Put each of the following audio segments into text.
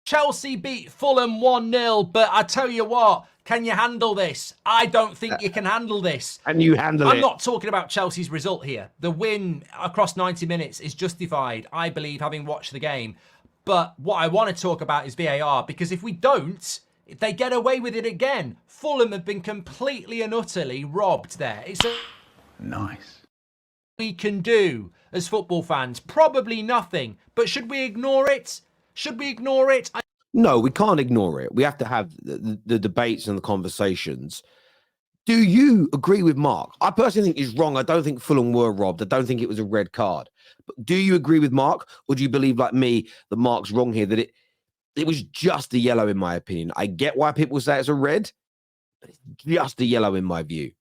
Chelsea beat Fulham 1-0, but I tell you what, can you handle this? I don't think you can handle this. And you handle it. I'm not talking about Chelsea's result here. The win across 90 minutes is justified, I believe, having watched the game. But what I want to talk about is VAR, because if we don't, if they get away with it again, Fulham have been completely and utterly robbed there. It's nice. We can do as football fans, probably nothing. But should we ignore it? Should we ignore it? No, we can't ignore it. We have to have the debates and the conversations. Do you agree with Mark? I personally think he's wrong. I don't think Fulham were robbed. I don't think it was a red card. But do you agree with Mark? Or do you believe, like me, that Mark's wrong here, that it was just a yellow, in my opinion? I get why people say it's a red, but it's just a yellow in my view.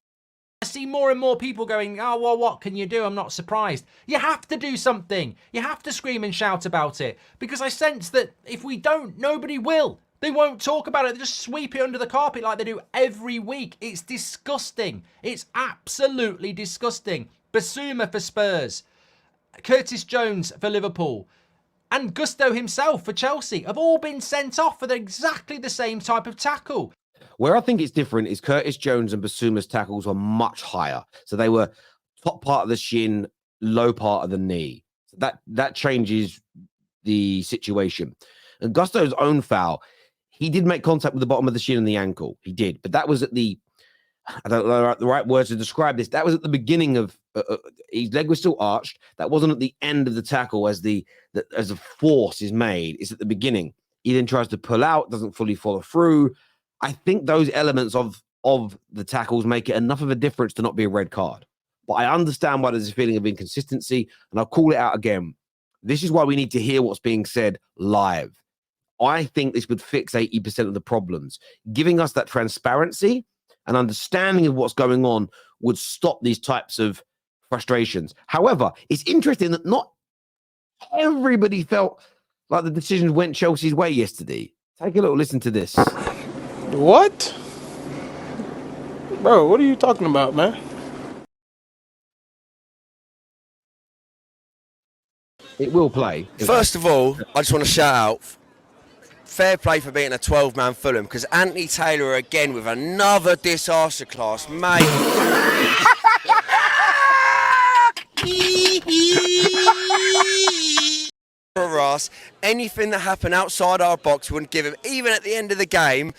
I see more and more people going, oh, well, what can you do? I'm not surprised. You have to do something. You have to scream and shout about it. Because I sense that if we don't, nobody will. They won't talk about it. They just sweep it under the carpet like they do every week. It's disgusting. It's absolutely disgusting. Basuma for Spurs. Curtis Jones for Liverpool. And Gusto himself for Chelsea have all been sent off for exactly the same type of tackle. Where I think it's different is Curtis Jones and Basuma's tackles were much higher. So they were top part of the shin, low part of the knee. So that changes the situation. And Gusto's own foul, he did make contact with the bottom of the shin and the ankle. He did. But that was at the, I don't know the right words to describe this. That was at the beginning of, his leg was still arched. That wasn't at the end of the tackle as the force is made. It's at the beginning. He then tries to pull out, doesn't fully follow through. I think those elements of the tackles make it enough of a difference to not be a red card. But I understand why there's a feeling of inconsistency, and I'll call it out again. This is why we need to hear what's being said live. I think this would fix 80% of the problems. Giving us that transparency and understanding of what's going on would stop these types of frustrations. However, it's interesting that not everybody felt like the decisions went Chelsea's way yesterday. Take a little listen to this. What? Bro, what are you talking about, man? It will play. First of all, I just want to shout out, fair play for beating a 12-man Fulham, because Anthony Taylor again with another disaster class, mate. For us, anything that happened outside our box wouldn't give him, even at the end of the game.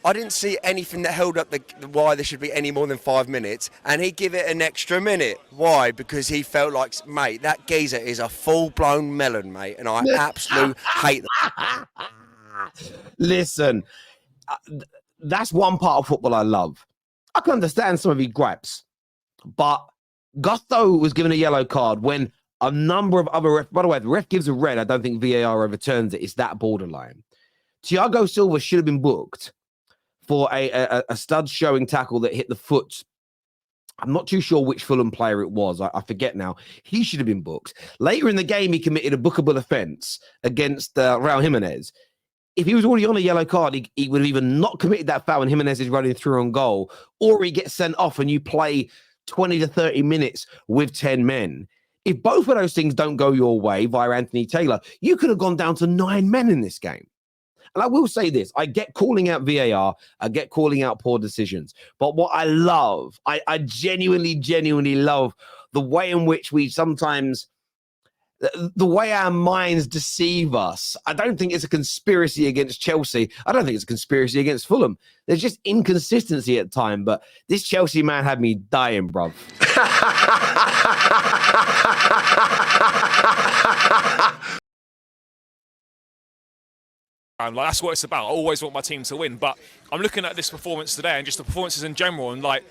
I didn't see anything that held up why there should be any more than 5 minutes, and he'd give it an extra minute. Why? Because he felt like, mate, that geezer is a full-blown melon, mate, and I absolutely hate that. Listen, that's one part of football I love. I can understand some of his gripes, but Gusto was given a yellow card when a number of other refs, by the way, the ref gives a red. I don't think VAR overturns it. It's that borderline. Thiago Silva should have been booked for a stud showing tackle that hit the foot. I'm not too sure which Fulham player it was. I forget now. He should have been booked. Later in the game, he committed a bookable offence against Raul Jimenez. If he was already on a yellow card, he would have either not committed that foul and Jimenez is running through on goal, or he gets sent off and you play 20 to 30 minutes with 10 men. If both of those things don't go your way via Anthony Taylor, you could have gone down to 9 men in this game. And I will say this, I get calling out VAR, I get calling out poor decisions. But what I love, I genuinely love the way in which we sometimes, the way our minds deceive us. I don't think it's a conspiracy against Chelsea. I don't think it's a conspiracy against Fulham. There's just inconsistency at time. But this Chelsea man had me dying, bruv. Like, that's what it's about. I always want my team to win, but I'm looking at this performance today and just the performances in general, and like,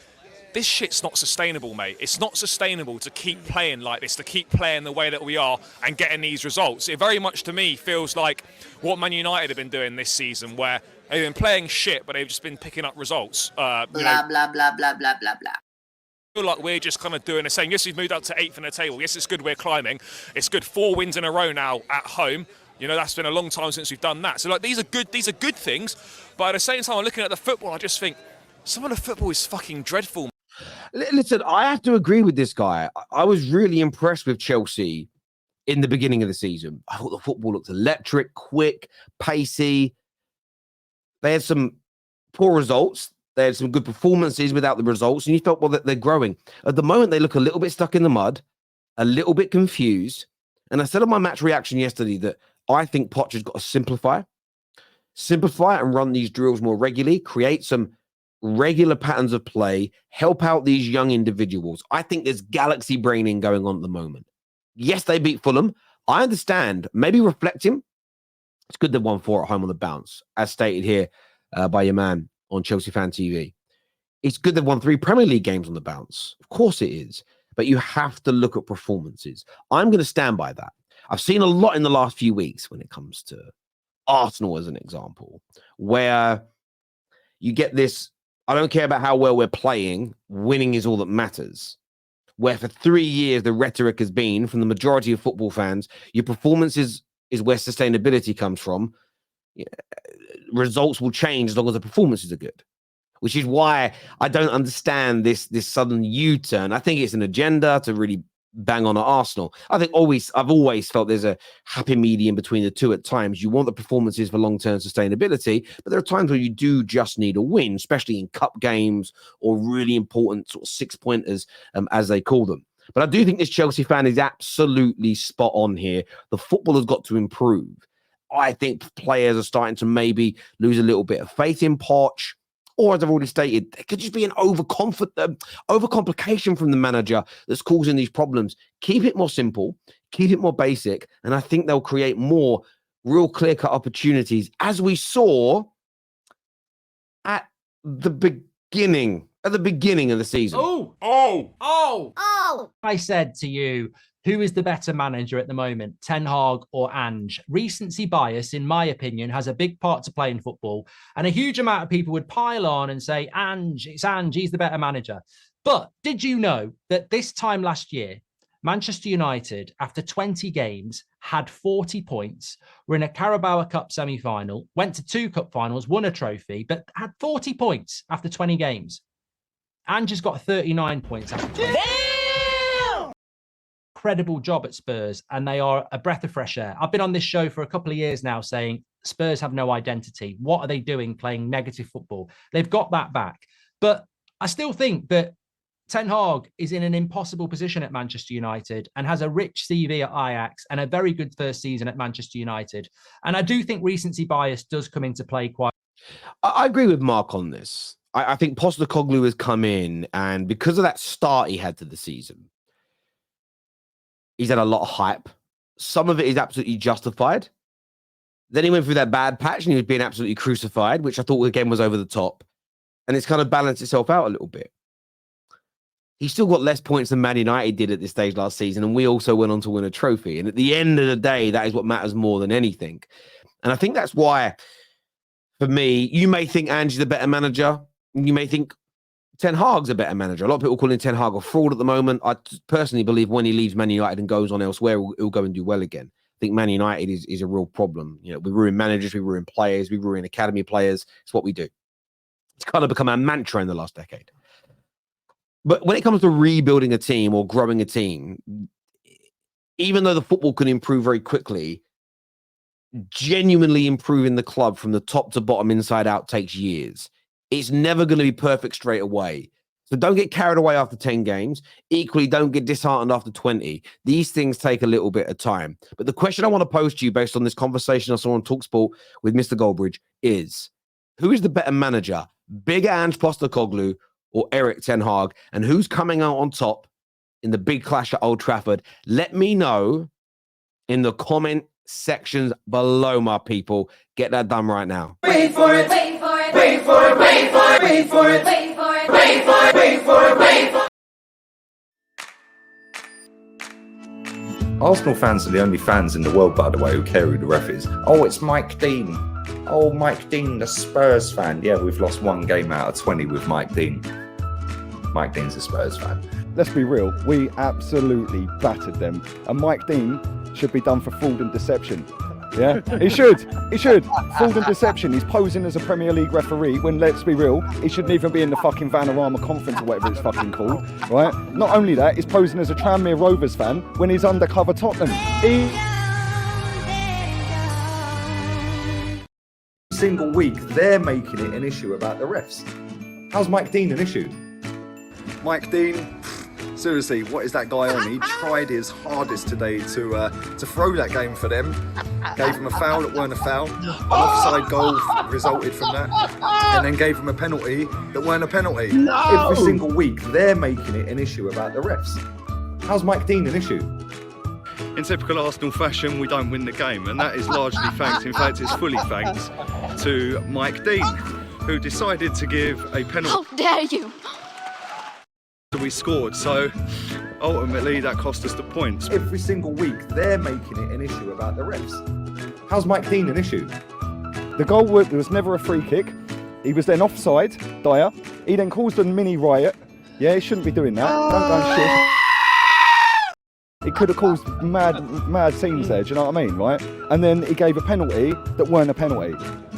this shit's not sustainable, mate. It's not sustainable to keep playing like this, to keep playing the way that we are and getting these results. It very much to me feels like what Man United have been doing this season, where they've been playing shit, but they've just been picking up results. Blah, blah, blah, blah, blah, blah, blah. I feel like we're just kind of doing the same. Yes, we've moved up to 8th in the table. Yes, it's good we're climbing. It's good 4 wins in a row now at home. You know, that's been a long time since we've done that. So, like, these are good things. But at the same time, I'm looking at the football, I just think some of the football is fucking dreadful. Listen, I have to agree with this guy. I was really impressed with Chelsea in the beginning of the season. I thought the football looked electric, quick, pacey. They had some poor results. They had some good performances without the results, and you felt, well, that they're growing. At the moment, they look a little bit stuck in the mud, a little bit confused. And I said on my match reaction yesterday that I think Potter's got to simplify and run these drills more regularly, create some regular patterns of play, help out these young individuals. I think there's galaxy braining going on at the moment. Yes, they beat Fulham. I understand. Maybe reflecting. It's good they won 4 at home on the bounce, as stated here by your man on Chelsea Fan TV. It's good they've won 3 Premier League games on the bounce. Of course it is. But you have to look at performances. I'm going to stand by that. I've seen a lot in the last few weeks when it comes to Arsenal as an example, where you get this, I don't care about how well we're playing, winning is all that matters. Where for 3 years, the rhetoric has been from the majority of football fans, your performances is where sustainability comes from. Results will change as long as the performances are good, which is why I don't understand this sudden U-turn. I think it's an agenda to really bang on at Arsenal. I've always felt there's a happy medium between the two at times. You want the performances for long-term sustainability, but there are times where you do just need a win, especially in cup games or really important sort of 6-pointers, as they call them. But I do think this Chelsea fan is absolutely spot on here. The football has got to improve. I think players are starting to maybe lose a little bit of faith in Poch. Or, as I've already stated, there could just be an overcomplication from the manager that's causing these problems. Keep it more simple, keep it more basic, and I think they'll create more real clear-cut opportunities, as we saw at the beginning of the season. Oh! I said to you, who is the better manager at the moment, Ten Hag or Ange? Recency bias, in my opinion, has a big part to play in football. And a huge amount of people would pile on and say, Ange, it's Ange, he's the better manager. But did you know that this time last year, Manchester United, after 20 games, had 40 points, were in a Carabao Cup semi-final, went to 2 cup finals, won a trophy, but had 40 points after 20 games. Ange has got 39 points after 20 games. Incredible job at Spurs, and they are a breath of fresh air. I've been on this show for a couple of years now saying Spurs have no identity. What are they doing playing negative football? They've got that back. But I still think that Ten Hag is in an impossible position at Manchester United and has a rich CV at Ajax and a very good first season at Manchester United. And I do think recency bias does come into play quite. I agree with Mark on this. I think Postecoglou has come in, and because of that start he had to the season, he's had a lot of hype. Some of it is absolutely justified. Then he went through that bad patch and he was being absolutely crucified, which I thought again was over the top. And it's kind of balanced itself out a little bit. He's still got less points than Man United did at this stage last season, and we also went on to win a trophy. And at the end of the day, that is what matters more than anything. And I think that's why, for me, you may think Ange is a better manager. You may think Ten Hag's a better manager. A lot of people calling Ten Hag a fraud at the moment. I personally believe when he leaves Man United and goes on elsewhere, he'll go and do well again. I think Man United is a real problem. You know, we ruin managers, we ruin players, we ruin academy players. It's what we do. It's kind of become our mantra in the last decade. But when it comes to rebuilding a team or growing a team, even though the football can improve very quickly, genuinely improving the club from the top to bottom, inside out, takes years. It's never going to be perfect straight away. So don't get carried away after 10 games. Equally, don't get disheartened after 20. These things take a little bit of time. But the question I want to pose to you based on this conversation I saw on TalkSport with Mr. Goldbridge is, who is the better manager, Big Ange Postecoglou or Erik Ten Hag? And who's coming out on top in the big clash at Old Trafford? Let me know in the comment sections below, my people. Get that done right now. Wait for it. Wait for it. Wait for it. Wait for it. Wait for it. Wait for it. Wait for it. Wait for it. Wait for it. Arsenal fans are the only fans in the world, by the way, who care who the ref is. Oh, it's Mike Dean. Oh, Mike Dean, the Spurs fan. Yeah, we've lost 1 game out of 20 with Mike Dean. Mike Dean's a Spurs fan. Let's be real, we absolutely battered them. And Mike Dean should be done for fraud and deception. Yeah, he should. He should. Fraud and deception. He's posing as a Premier League referee when, let's be real, he shouldn't even be in the fucking Vanarama conference or whatever it's fucking called, right? Not only that, he's posing as a Tranmere Rovers fan when he's undercover Tottenham. Single week, they're making it an issue about the refs. How's Mike Dean an issue? Mike Dean, seriously, what is that guy on? He tried his hardest today to throw that game for them. Gave him a foul that weren't a foul. An offside goal resulted from that. And then gave him a penalty that weren't a penalty. Every single week, they're making it an issue about the refs. How's Mike Dean an issue? In typical Arsenal fashion, we don't win the game, and that is largely thanks, in fact, it's fully thanks to Mike Dean, who decided to give a penalty. How dare you! We scored, so ultimately that cost us the points. Every single week, they're making it an issue about the refs. How's Mike Dean an issue? The goal was never a free kick. He was then offside, Dyer. He then caused a mini riot. Yeah, he shouldn't be doing that. Don't go and shit. He could have caused mad scenes there, do you know what I mean, right? And then he gave a penalty that weren't a penalty,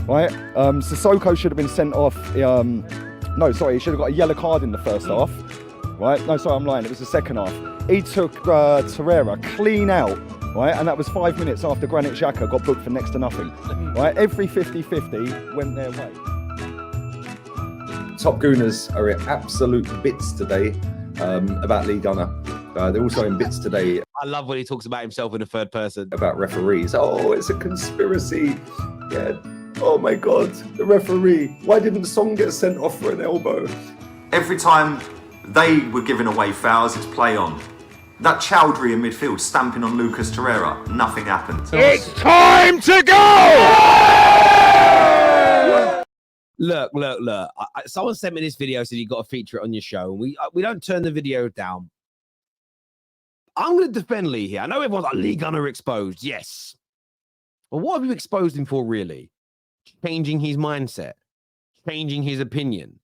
right? Sissoko should have been sent off. No, sorry, he should have got a yellow card in the first half, right? No, sorry, I'm lying. It was the second half. He took Terrace clean out, right? And that was 5 minutes after Granit Xhaka got booked for next to nothing, right? Every 50-50 went their way. Top Gooners are in absolute bits today about Lee Gunner. They're also in bits today. I love when he talks about himself in the third person. About referees. Oh, it's a conspiracy. Yeah. Oh my God, the referee. Why didn't Song get sent off for an elbow? Every time they were giving away fouls, it's play on. That Chowdhury in midfield stamping on Lucas Torreira, nothing happened. It's time to go! Look. Someone sent me this video, said you got to feature it on your show. We don't turn the video down. I'm going to defend Lee here. I know everyone's like, Lee Gunner exposed. Yes. But what have you exposed him for, really? Changing his mindset. Changing his opinion.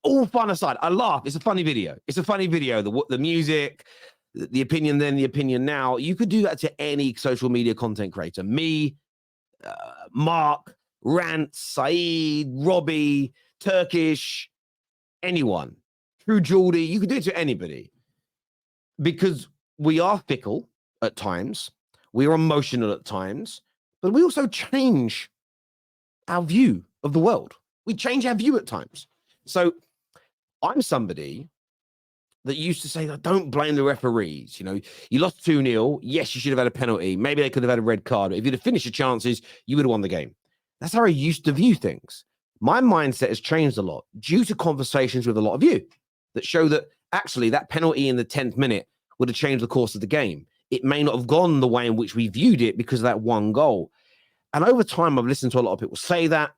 All fun aside, I laugh. It's a funny video. It's a funny video. The music, the opinion then, the opinion now. You could do that to any social media content creator. Me, Mark, RANT, Saeed, Robbie, Turkish, anyone. True Geordie. You could do it to anybody. Because we are fickle at times, we are emotional at times, but we also change our view of the world. We change our view at times. So I'm somebody that used to say, don't blame the referees. You know, you lost 2-0. Yes, you should have had a penalty. Maybe they could have had a red card. But if you'd have finished your chances, you would have won the game. That's how I used to view things. My mindset has changed a lot due to conversations with a lot of you that show that actually that penalty in the 10th minute would have changed the course of the game. It may not have gone the way in which we viewed it because of that one goal. And over time, I've listened to a lot of people say that.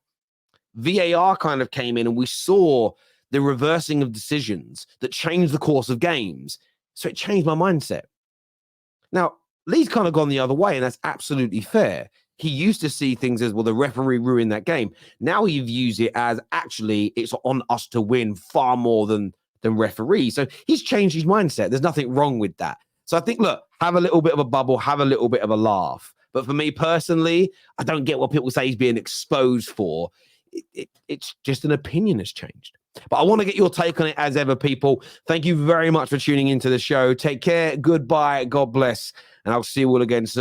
VAR kind of came in and we saw the reversing of decisions that changed the course of games. So it changed my mindset. Now, Lee's kind of gone the other way, and that's absolutely fair. He used to see things as, well, the referee ruined that game. Now he views it as, actually, it's on us to win far more than referees. So he's changed his mindset. There's nothing wrong with that. So I think, look, have a little bit of a bubble, have a little bit of a laugh. But for me personally, I don't get what people say he's being exposed for. It's just an opinion has changed. But I want to get your take on it as ever, people. Thank you very much for tuning into the show. Take care. Goodbye. God bless. And I'll see you all again soon.